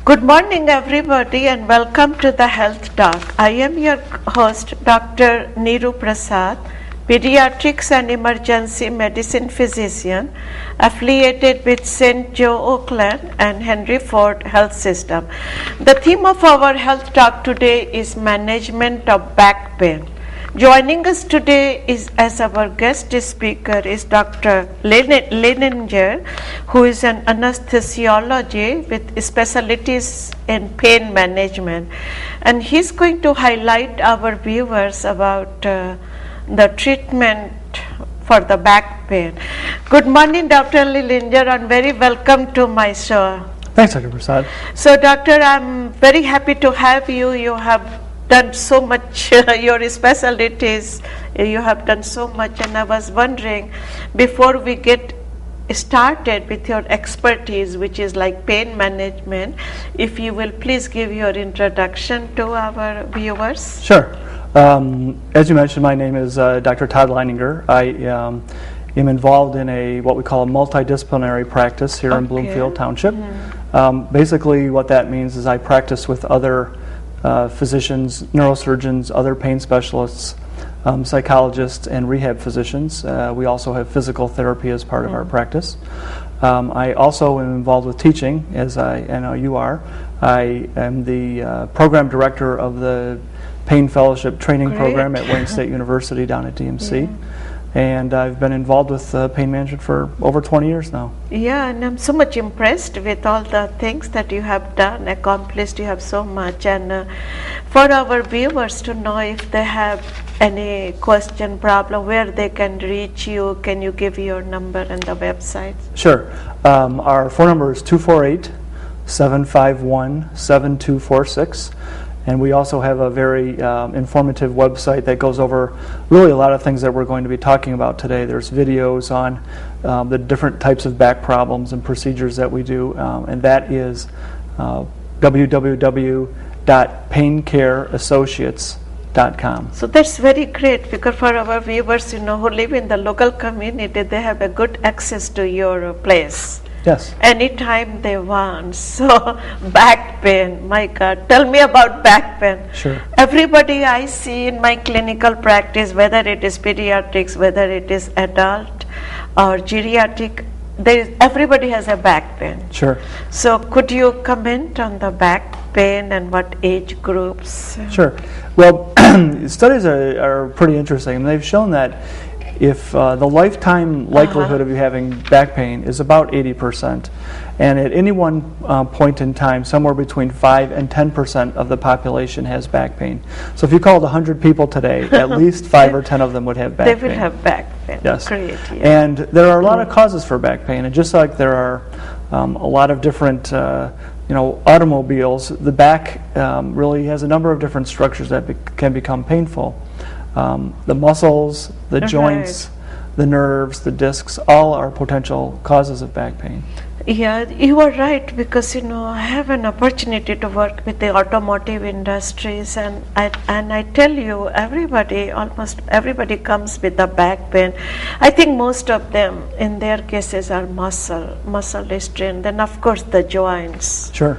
Good morning, everybody, and welcome to the Health Talk. I am your host, Dr. Neeru Prasad, pediatrics and emergency medicine physician affiliated with St. Joe Oakland and Henry Ford Health System. The theme of our Health Talk today is management of back pain. Joining us today is as our guest speaker is Dr. Leininger, who is an anesthesiologist with specialties in pain management, and he's going to highlight our viewers about the treatment for the back pain. Good morning, Dr. Leininger, and very welcome to my show. Thanks, Dr. Prasad. So, Doctor, I'm very happy to have you. You have done so much, your specialties, you have done so much, and I was wondering, before we get started with your expertise, which is like pain management, if you will please give your introduction to our viewers. Sure. As you mentioned, my name is Dr. Todd Leininger. I am involved in what we call a multidisciplinary practice here in Bloomfield Township. Basically what that means is I practice with other physicians, neurosurgeons, other pain specialists, psychologists, and rehab physicians. We also have physical therapy as part of our practice. I also am involved with teaching, as I know you are. I am the program director of the Pain Fellowship Training Program at Wayne State University down at DMC. And I've been involved with pain management for over 20 years now. Yeah, and I'm so much impressed with all the things that you have done, accomplished. You have so much. And for our viewers to know if they have any question, problem, where they can reach you, can you give your number and the website? Sure. Our phone number is 248-751-7246. And we also have a very informative website that goes over really a lot of things that we're going to be talking about today. There's videos on the different types of back problems and procedures that we do, and that is www.paincareassociates.com. So that's very great, because for our viewers, who live in the local community, they have a good access to your place. Yes. Anytime they want. So back pain, my God, tell me about back pain. Sure. Everybody I see in my clinical practice, whether it is pediatrics, whether it is adult or geriatric, everybody has a back pain. Sure. So could you comment on the back pain and what age groups? Sure. Well, studies are pretty interesting, and they've shown that if the lifetime likelihood of you having back pain is about 80%, and at any one point in time, somewhere between 5 and 10% of the population has back pain. So if you called 100 people today, at least 5 or 10 of them would have back pain. They will have back pain. Yes. Great, yeah. And there are a lot of causes for back pain, and just like there are a lot of different automobiles, the back really has a number of different structures that can become painful. The muscles, the joints, the nerves, the discs, all are potential causes of back pain. Yeah, you are right, because I have an opportunity to work with the automotive industries, and I tell you, almost everybody comes with the back pain. I think most of them, in their cases, are muscle strain. Then of course the joints. Sure.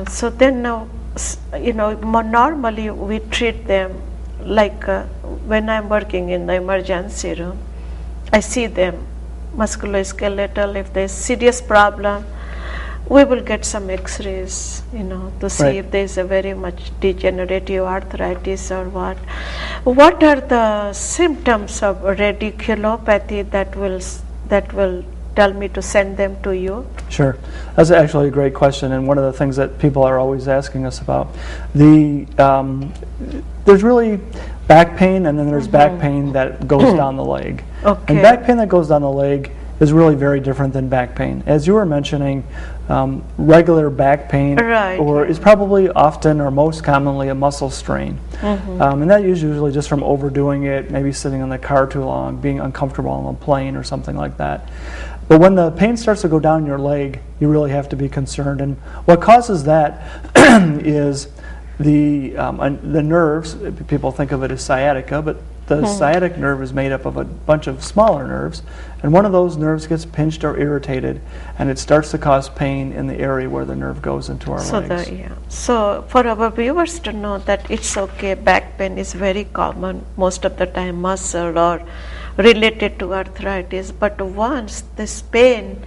So then more normally we treat them. Like when I'm working in the emergency room, I see them musculoskeletal. If there's serious problem, we will get some x-rays, to see if there's a very much degenerative arthritis or what. What are the symptoms of radiculopathy that will tell me to send them to you? Sure. That's actually a great question, and one of the things that people are always asking us about. There's really back pain, and then there's back pain that goes down the leg. Okay. And back pain that goes down the leg is really very different than back pain. As you were mentioning, regular back pain is probably often or most commonly a muscle strain. And that is usually just from overdoing it, maybe sitting in the car too long, being uncomfortable on a plane or something like that. But when the pain starts to go down your leg, you really have to be concerned. And what causes that is the nerves. People think of it as sciatica, but The sciatic nerve is made up of a bunch of smaller nerves, and one of those nerves gets pinched or irritated, and it starts to cause pain in the area where the nerve goes into our legs. So for our viewers to know that it's okay, back pain is very common, most of the time muscle or related to arthritis, but once this pain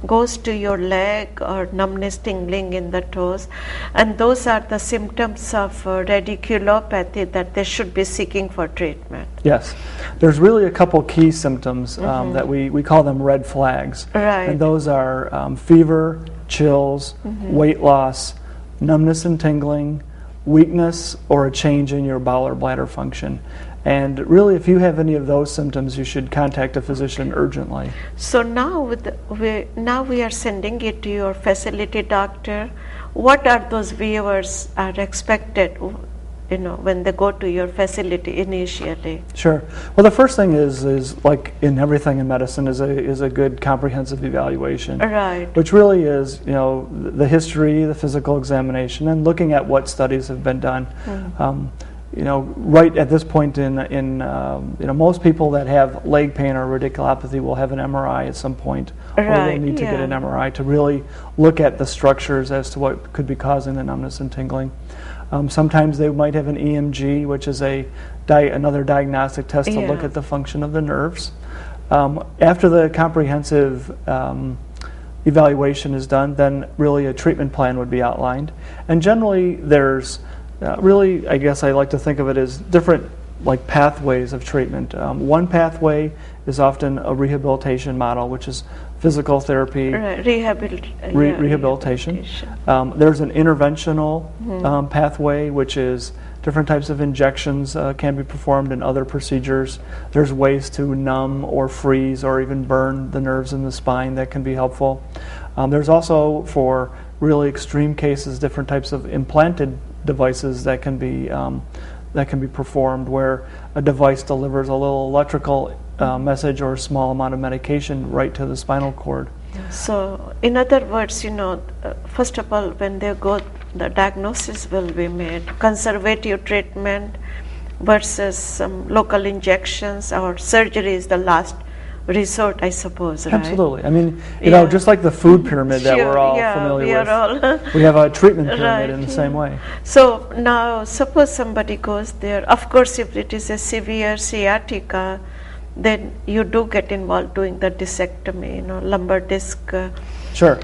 goes to your leg or numbness, tingling in the toes, and those are the symptoms of radiculopathy that they should be seeking for treatment. Yes, there's really a couple key symptoms that we call them red flags. Right. And those are fever, chills, weight loss, numbness and tingling, weakness, or a change in your bowel or bladder function. And really, if you have any of those symptoms, you should contact a physician urgently. So now, we are sending it to your facility doctor. What are those viewers are expected, when they go to your facility initially? Sure. Well, the first thing is like in everything in medicine, is a good comprehensive evaluation. Right. Which really is, the history, the physical examination, and looking at what studies have been done. Right at this point in most people that have leg pain or radiculopathy will have an MRI at some point, or they'll need to get an MRI to really look at the structures as to what could be causing the numbness and tingling. Sometimes they might have an EMG, which is another diagnostic test to look at the function of the nerves. After the comprehensive evaluation is done, then really a treatment plan would be outlined. And generally there's really, I guess I like to think of it as different pathways of treatment. One pathway is often a rehabilitation model, which is physical therapy, rehabilitation. There's an interventional pathway, which is different types of injections can be performed and other procedures. There's ways to numb or freeze or even burn the nerves in the spine that can be helpful. There's also, for really extreme cases, different types of implanted devices that can be performed, where a device delivers a little electrical message or a small amount of medication right to the spinal cord. So, in other words, first of all, when they go, the diagnosis will be made. Conservative treatment versus some local injections or surgery is the last resort, I suppose, right? Absolutely. I mean, just like the food pyramid that we're all familiar with, we have a treatment pyramid in the same way. So now, suppose somebody goes there. Of course, if it is a severe sciatica, then you do get involved doing the discectomy, lumbar disc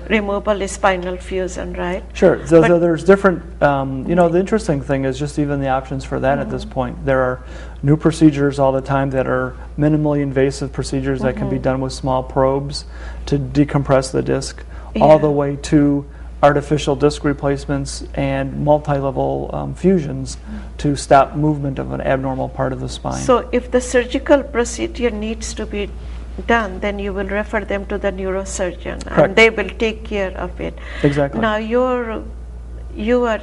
removal, spinal fusion, right? Sure. So there's different, the interesting thing is just even the options for that at this point. There are new procedures all the time that are minimally invasive procedures that can be done with small probes to decompress the disc, all the way to artificial disc replacements and multi-level fusions to stop movement of an abnormal part of the spine. So if the surgical procedure needs to be done, then you will refer them to the neurosurgeon. Correct. And they will take care of it. Exactly. Now you are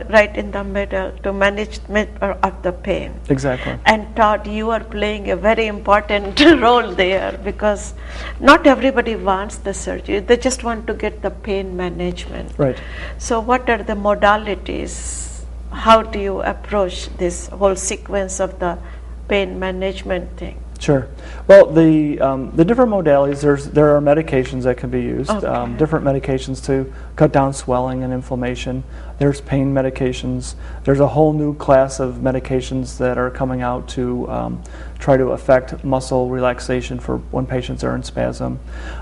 right in the middle to management of the pain. Exactly. And Todd, you are playing a very important role there, because not everybody wants the surgery. They just want to get the pain management. Right. So what are the modalities? How do you approach this whole sequence of the pain management thing? Sure. Well, the different modalities, there are medications that can be used, different medications to cut down swelling and inflammation. There's pain medications. There's a whole new class of medications that are coming out to try to affect muscle relaxation for when patients are in spasm.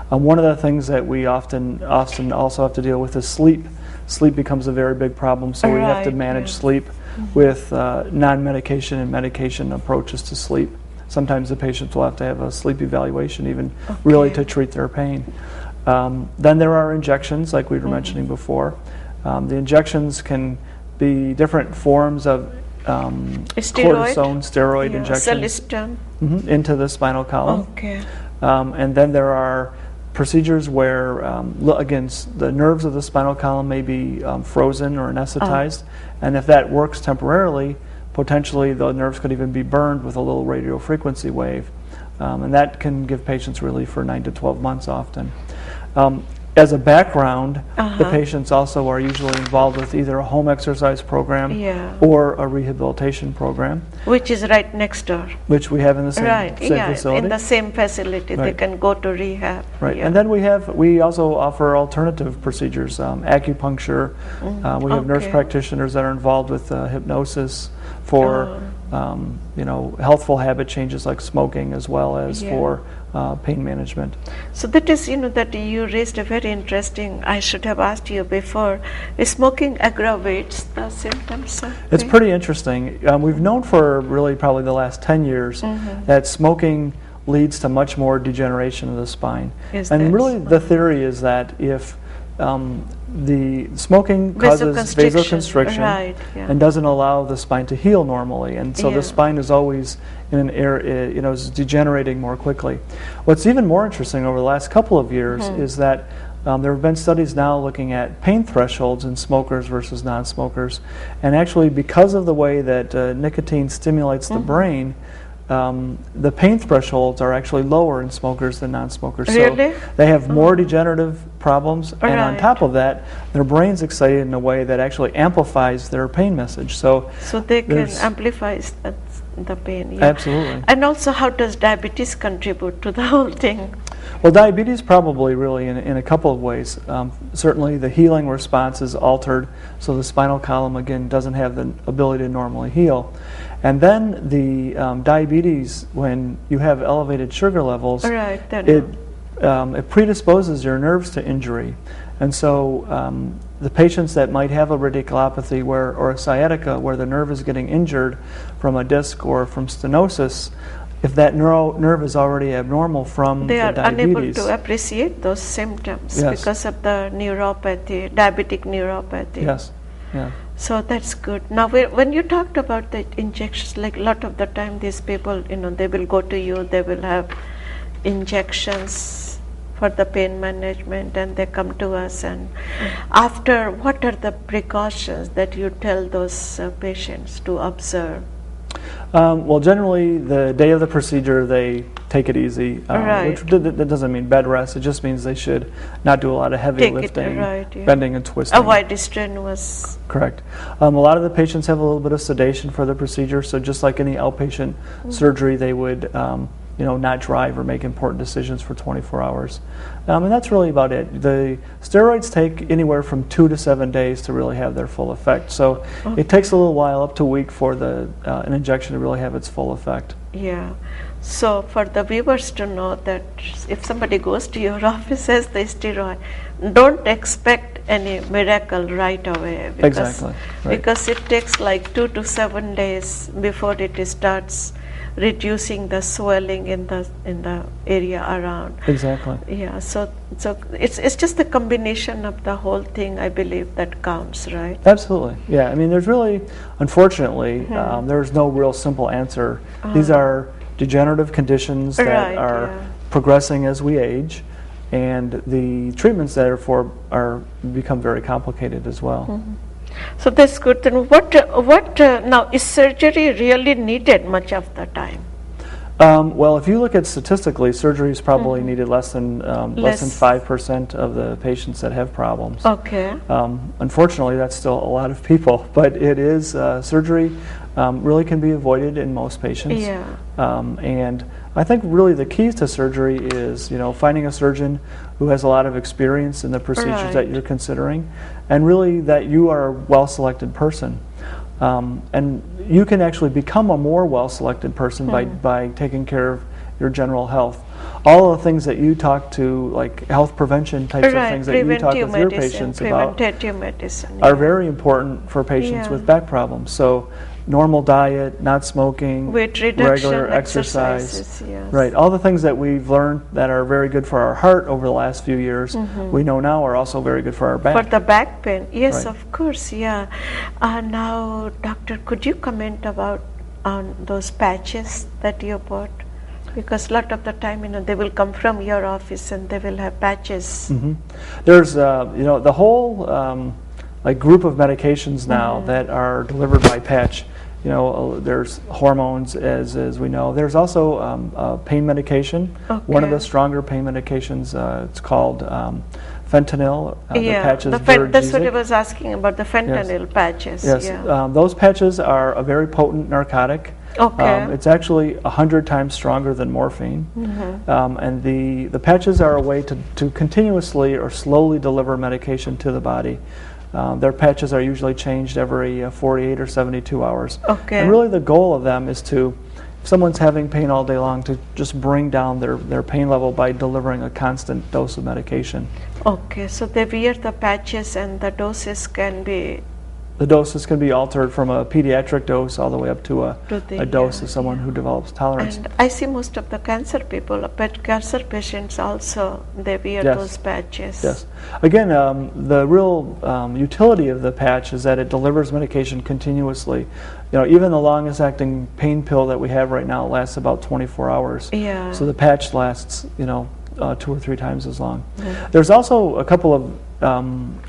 One of the things that we often also have to deal with is sleep. Sleep becomes a very big problem, so we have to manage sleep with non-medication and medication approaches to sleep. Sometimes the patients will have to have a sleep evaluation even really to treat their pain. Then there are injections, like we were mentioning before. The injections can be different forms of cortisone, steroid injections into the spinal column. And then there are procedures where, again, the nerves of the spinal column may be frozen or anesthetized, and if that works temporarily, potentially the nerves could even be burned with a little radio frequency wave, and that can give patients relief for 9 to 12 months often. as a background, the patients also are usually involved with either a home exercise program or a rehabilitation program. Which is right next door. Which we have in the same, facility. In the same facility. They can go to rehab. Right, and then we also offer alternative procedures, acupuncture. We have nurse practitioners that are involved with hypnosis for healthful habit changes like smoking, as well as for pain management. So that is, that you raised a very interesting, I should have asked you before, is smoking aggravates the symptoms of pain? It's pretty interesting. We've known for really probably the last 10 years that smoking leads to much more degeneration of the spine. And really the theory is that if the smoking causes vasoconstriction and doesn't allow the spine to heal normally, and so the spine is always in an area, is degenerating more quickly. What's even more interesting over the last couple of years is that there have been studies now looking at pain thresholds in smokers versus non-smokers, and actually because of the way that nicotine stimulates the brain, the pain thresholds are actually lower in smokers than non-smokers. Really? So they have more degenerative problems, and on top of that, their brain's excited in a way that actually amplifies their pain message. So they can amplify the pain. Absolutely. And also, how does diabetes contribute to the whole thing? Well, diabetes probably really in a couple of ways. Certainly the healing response is altered, so the spinal column again doesn't have the ability to normally heal. And then the diabetes, when you have elevated sugar levels, it predisposes your nerves to injury. And so the patients that might have a radiculopathy or a sciatica where the nerve is getting injured from a disc or from stenosis, if that nerve is already abnormal from the diabetes, they are unable to appreciate those symptoms because of the neuropathy, diabetic neuropathy. Yes. Yeah. So that's good. Now, when you talked about the injections, like a lot of the time these people, they will go to you, they will have injections for the pain management, and they come to us, and after, what are the precautions that you tell those patients to observe? Well, generally, the day of the procedure, they take it easy, which that doesn't mean bed rest. It just means they should not do a lot of heavy lifting, bending and twisting. Avoid strenuous. Correct. A lot of the patients have a little bit of sedation for the procedure, so just like any outpatient surgery, they would not drive or make important decisions for 24 hours. And that's really about it. The steroids take anywhere from 2 to 7 days to really have their full effect. So it takes a little while, up to a week, for an injection to really have its full effect. Yeah. So for the viewers to know that if somebody goes to your office as the steroid, don't expect any miracle right away. Because it takes like 2 to 7 days before it starts reducing the swelling in the area around. Exactly. Yeah. So it's just the combination of the whole thing, I believe, that counts, right? Absolutely. Yeah. I mean, there's really, unfortunately, there's no real simple answer. These are degenerative conditions that are progressing as we age, and the treatments therefore become very complicated as well. So that's good. Then what now, is surgery really needed much of the time? Well, if you look at statistically, surgery is probably needed less than 5% of the patients that have problems. Okay. Unfortunately, that's still a lot of people, but it is surgery really can be avoided in most patients. Yeah. And I think really the keys to surgery is finding a surgeon who has a lot of experience in the procedures that you're considering, and really that you are a well-selected person. And you can actually become a more well-selected person by taking care of your general health. All of the things that you talk to, like health prevention types of things that you talk with your patients about, are very important for patients with back problems. So normal diet, not smoking, weight reduction, regular exercise, yes. Right. All the things that we've learned that are very good for our heart over the last few years, we know now are also very good for our back. For the back pain, yes, of course, yeah. Now, doctor, could you comment about on those patches that you bought? Because a lot of the time, they will come from your office and they will have patches. There's, the whole group of medications now that are delivered by patch. There's hormones, as we know. There's also pain medication. One of the stronger pain medications, it's called fentanyl, the patches. That's what I was asking about, the fentanyl patches. Yes, Yeah. those patches are a very potent narcotic. Okay. It's actually 100 times stronger than morphine. And the patches are a way to continuously or slowly deliver medication to the body. Their patches are usually changed every 48 or 72 hours. Okay. And really the goal of them is to, if someone's having pain all day long, to just bring down their pain level by delivering a constant dose of medication. Okay, so they wear the patches and the doses can be... The doses can be altered from a pediatric dose all the way up to a dose of someone who develops tolerance. And I see most of the cancer people, but cancer patients also, they wear those patches. Yes. Again, the real utility of the patch is that it delivers medication continuously. You know, even the longest acting pain pill that we have right now lasts about 24 hours. Yeah. So the patch lasts, 2 or 3 times as long. There's also a couple of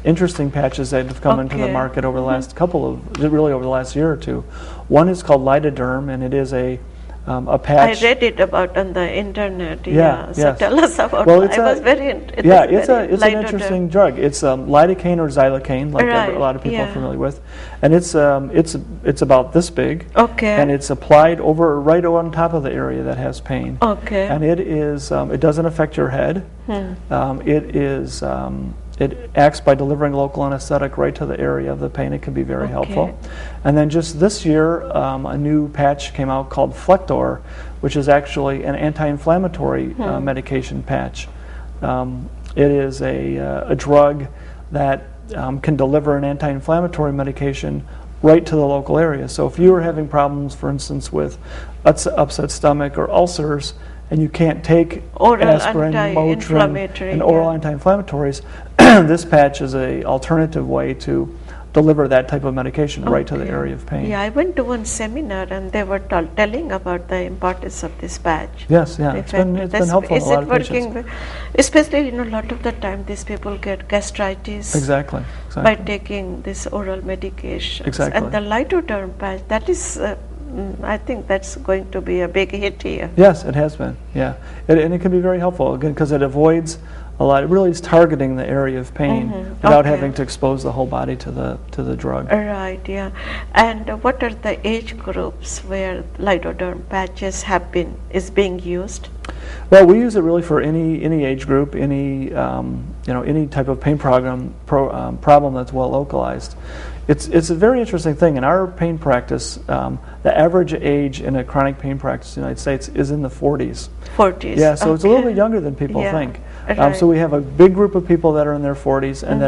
interesting patches that have come into the market over the last really over the last year or two. One is called Lidoderm, and it is a patch. I read it about on the internet. So tell us about. Well, I was very. It's an interesting drug. It's lidocaine or xylocaine, like a lot of people are familiar with, and it's about this big. Okay. And it's applied right on top of the area that has pain. Okay. And it is it doesn't affect your head. It acts by delivering local anesthetic right to the area of the pain. It can be very helpful. And then just this year, a new patch came out called Flector, which is actually an anti-inflammatory medication patch. It is a drug that can deliver an anti-inflammatory medication right to the local area. So if you are having problems, for instance, with upset stomach or ulcers, and you can't take aspirin, Motrin, and oral anti-inflammatories, this patch is an alternative way to deliver that type of medication right to the area of pain. Yeah, I went to one seminar and they were telling about the importance of this patch. Yes, it's been helpful in a lot of patients. Especially, a lot of the time these people get gastritis. Exactly. By taking this oral medication. Exactly. And the Lidoderm patch, that is... I think that's going to be a big hit here. Yes, it has been. Yeah, and it can be very helpful again because it avoids a lot. It really is targeting the area of pain without having to expose the whole body to the drug. Right. Yeah. And what are the age groups where Lidoderm patches is being used? Well, we use it really for any age group, any type of pain problem that's well localized. It's a very interesting thing. In our pain practice, the average age in a chronic pain practice in the United States is in the 40s. 40s. Yeah, so it's a little bit younger than people think. So we have a big group of people that are in their 40s, and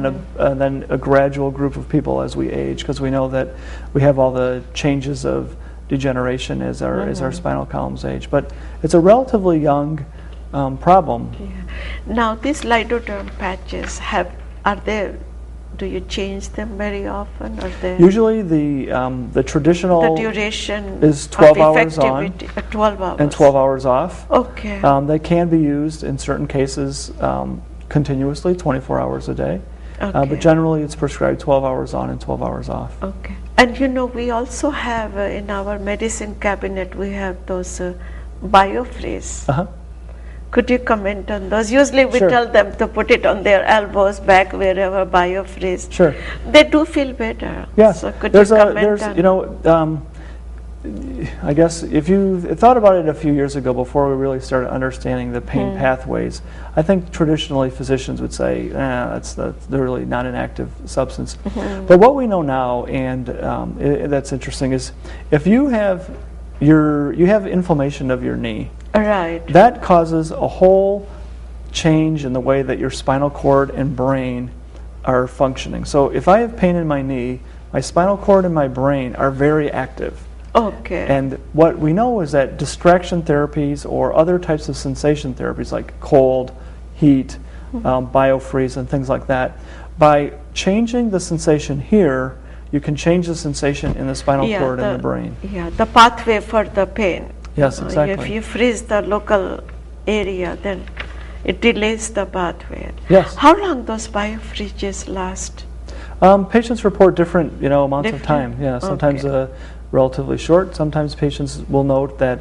then a gradual group of people as we age, because we know that we have all the changes of degeneration as our spinal columns age. But it's a relatively young problem. Yeah. Now, these Lidoderm patches do you change them very often, or usually the traditional duration is 12 hours on 12 hours and 12 hours off. Okay. They can be used in certain cases continuously, 24 hours a day. But generally it's prescribed 12 hours on and 12 hours off. Okay. And we also have in our medicine cabinet, we have those BioFreeze. Could you comment on those? Usually we tell them to put it on their elbows, back, wherever, BioFreeze. Sure. They do feel better. Yes. So could you comment on? I guess if you thought about it a few years ago before we really started understanding the pain pathways, I think traditionally physicians would say, that's really not an active substance. But what we know now, and that's interesting, is if you have inflammation of your knee, that causes a whole change in the way that your spinal cord and brain are functioning. So if I have pain in my knee, my spinal cord and my brain are very active. Okay. And what we know is that distraction therapies or other types of sensation therapies like cold, heat, BioFreeze and things like that, by changing the sensation here, you can change the sensation in the spinal cord and the brain. Yeah, the pathway for the pain. Yes, exactly. If you freeze the local area, then it delays the pathway. Yes. How long those BioFreezes last? Patients report different, amounts of time. Yeah, sometimes relatively short. Sometimes patients will note that,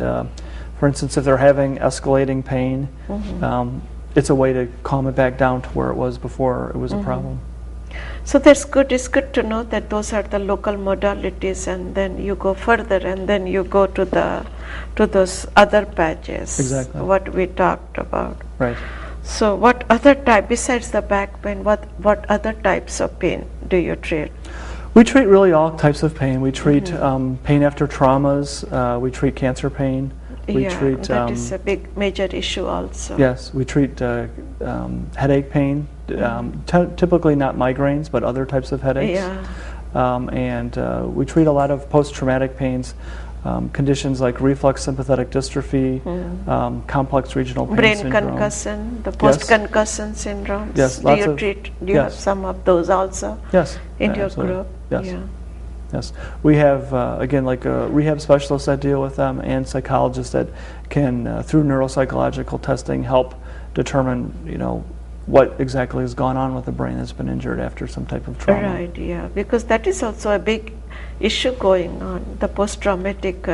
for instance, if they're having escalating pain, it's a way to calm it back down to where it was before it was a problem. So that's good. It's good to know that those are the local modalities, and then you go further, and then you go to those other patches. Exactly. What we talked about. Right. So what other type besides the back pain? What other types of pain do you treat? We treat really all types of pain. We treat pain after traumas. We treat cancer pain. We treat that is a big major issue also. Yes, we treat headache pain. Typically not migraines, but other types of headaches. And we treat a lot of post-traumatic pains, conditions like reflex sympathetic dystrophy, complex regional pain brain syndrome. concussion, the post-concussion syndromes. Yes, do you treat? Do you have some of those also? Yes, in your absolutely. group. Yes. Yeah. Yes, we have again like rehab specialists that deal with them, and psychologists that can, through neuropsychological testing, help determine what exactly has gone on with the brain that's been injured after some type of trauma. Right. Yeah, because that is also a big issue going on. The post-traumatic.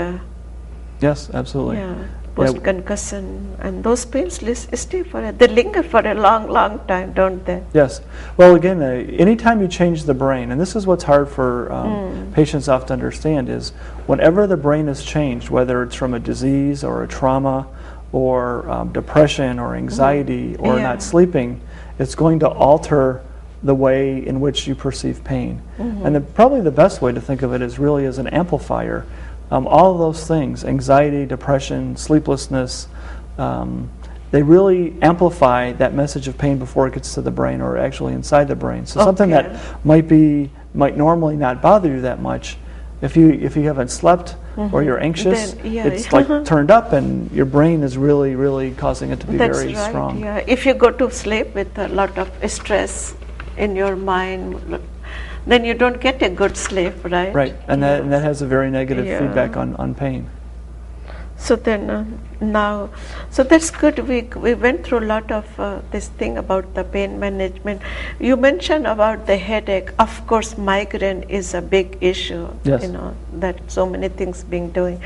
Yes, absolutely. Yeah. Post-concussion, and those pains stay they linger for a long, long time, don't they? Yes. Well, again, anytime you change the brain, and this is what's hard for patients often to understand, is whenever the brain is changed, whether it's from a disease or a trauma or depression or anxiety or not sleeping, it's going to alter the way in which you perceive pain. And probably the best way to think of it is really as an amplifier. All of those things, anxiety, depression, sleeplessness, they really amplify that message of pain before it gets to the brain or actually inside the brain. So something that might normally not bother you that much, if you haven't slept or you're anxious, it's like turned up, and your brain is really causing it to be very strong. Yeah. If you go to sleep with a lot of stress in your mind, then you don't get a good sleep, right? Right, and that has a very negative feedback on pain. So then so that's good. We went through a lot of this thing about the pain management. You mentioned about the headache. Of course, migraine is a big issue. Yes. That so many things being doing.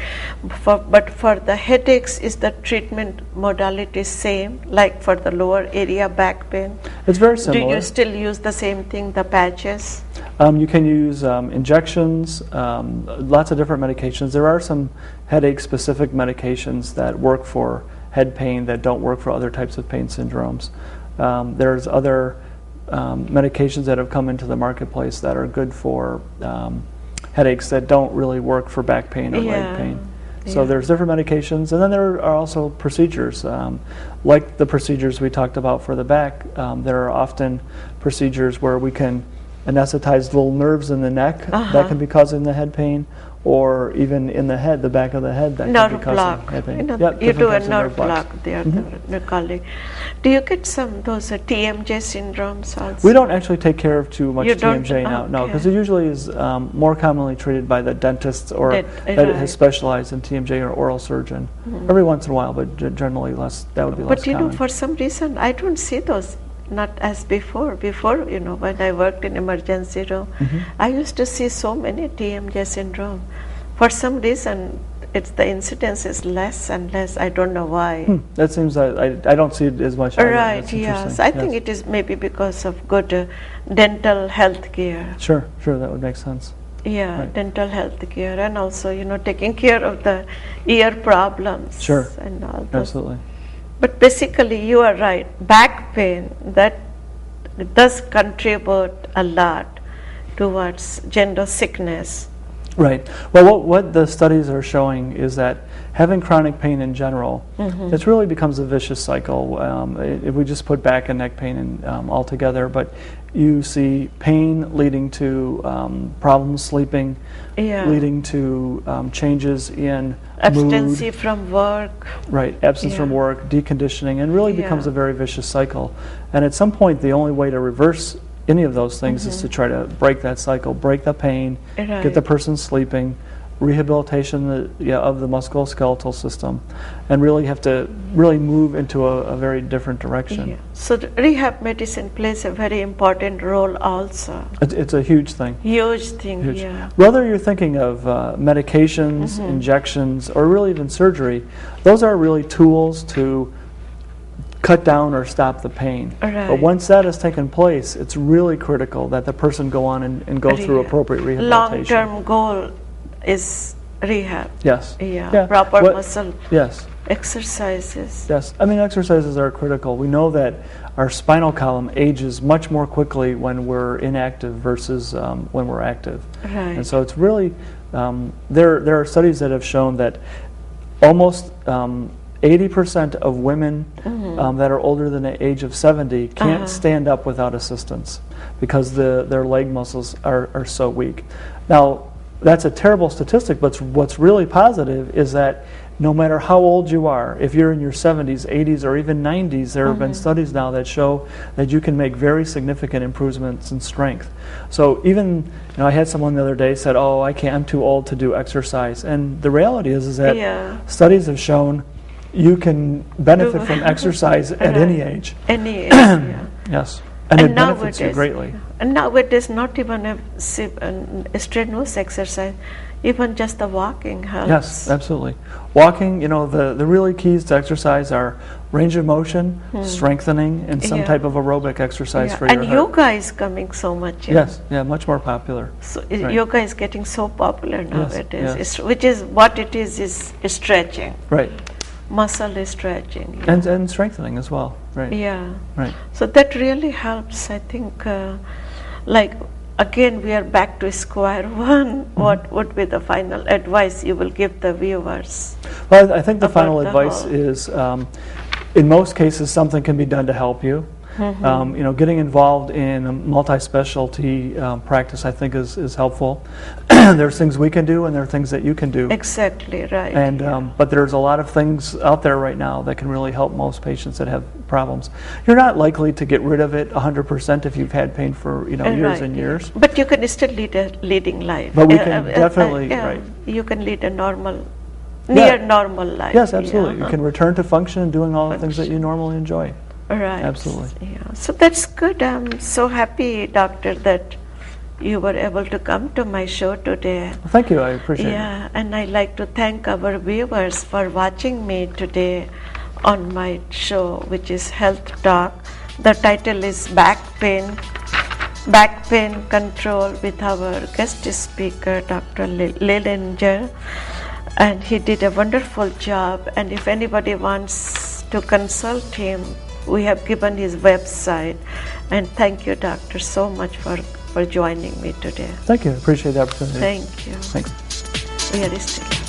But for the headaches, is the treatment modality same like for the lower area back pain? It's very similar. Do you still use the same thing, the patches? You can use injections, lots of different medications. There are some headache-specific medications that work for head pain that don't work for other types of pain syndromes. There's other medications that have come into the marketplace that are good for headaches that don't really work for back pain or leg pain. So there's different medications, and then there are also procedures. Like the procedures we talked about for the back, there are often procedures where we can anesthetize little nerves in the neck that can be causing the head pain, or even in the head, the back of the head, that can be causing head pain. You do a nerve block there, the colleague. Do you get some those TMJ syndromes also? We don't actually take care of too much TMJ now, no, because it usually is more commonly treated by the dentists or that has specialized in TMJ or oral surgeon. Every once in a while, but generally less. That would be less common. But for some reason, I don't see those. Not as before. Before, when I worked in emergency room, I used to see so many TMJ syndrome. For some reason, the incidence is less and less. I don't know why. That seems I don't see it as much. Right. Yes. I think it is maybe because of good dental health care. Sure. That would make sense. Yeah, right. Dental health care, and also taking care of the ear problems. Sure. And all those. Absolutely. But basically, you are right. Back pain, that does contribute a lot towards gender sickness. Right. Well, what the studies are showing is that having chronic pain in general, it really becomes a vicious cycle. If we just put back and neck pain in, all together, but you see pain leading to problems sleeping, leading to changes in abstinence mood. From work. Right, absence from work, deconditioning, and really becomes a very vicious cycle. And at some point, the only way to reverse any of those things is to try to break that cycle, break the pain, get the person sleeping, rehabilitation of the musculoskeletal system, and really have to move into a very different direction. Yeah. So the rehab medicine plays a very important role also. It's a huge thing. Huge thing, yeah. Whether you're thinking of medications, injections, or really even surgery, those are really tools to cut down or stop the pain. Right. But once that has taken place, it's really critical that the person go on and go through appropriate rehabilitation. Long-term goal is rehab. Yes. Yeah. Proper muscle Yes. exercises. Yes. I mean, exercises are critical. We know that our spinal column ages much more quickly when we're inactive versus when we're active. Right. And so it's really, there are studies that have shown that almost 80% of women that are older than the age of 70 can't stand up without assistance because their leg muscles are so weak. Now, that's a terrible statistic, but what's really positive is that no matter how old you are, if you're in your 70s, 80s, or even 90s, there have been studies now that show that you can make very significant improvements in strength. So even, I had someone the other day said, "Oh, I'm too old to do exercise." And the reality is that studies have shown you can benefit from exercise at any age. Any age, yeah. Yes. And it benefits you greatly. And nowadays, not even a strenuous exercise, even just the walking helps. Yes, absolutely. Walking, the really keys to exercise are range of motion, strengthening, and some type of aerobic exercise for your heart. And yoga is coming so much. Yes, much more popular. So yoga is getting so popular nowadays, which is what it is stretching. Right. Muscle is stretching. And strengthening as well. Right. Yeah. Right. So that really helps, I think. Again, we are back to square one. What would be the final advice you will give the viewers? Well, I think the final advice is, in most cases, something can be done to help you. Getting involved in a multi-specialty practice, I think, is helpful. There's things we can do, and there are things that you can do. Exactly right. And but there's a lot of things out there right now that can really help most patients that have problems. You're not likely to get rid of it 100% if you've had pain for years and years. But you can still lead a leading life. But we can definitely You can lead a normal, near normal life. Yes, absolutely. You can return to function and doing all the things that you normally enjoy. Right. Absolutely. Yeah. So that's good. I'm so happy, doctor, that you were able to come to my show today. Well, thank you. I appreciate it. Yeah, and I'd like to thank our viewers for watching me today on my show, which is Health Talk. The title is Back Pain Control, with our guest speaker, Dr. Leilinger. And he did a wonderful job. And if anybody wants to consult him, we have given his website. And thank you, doctor, so much for joining me today. Thank you. Appreciate the opportunity. Thank you. Thanks. We are still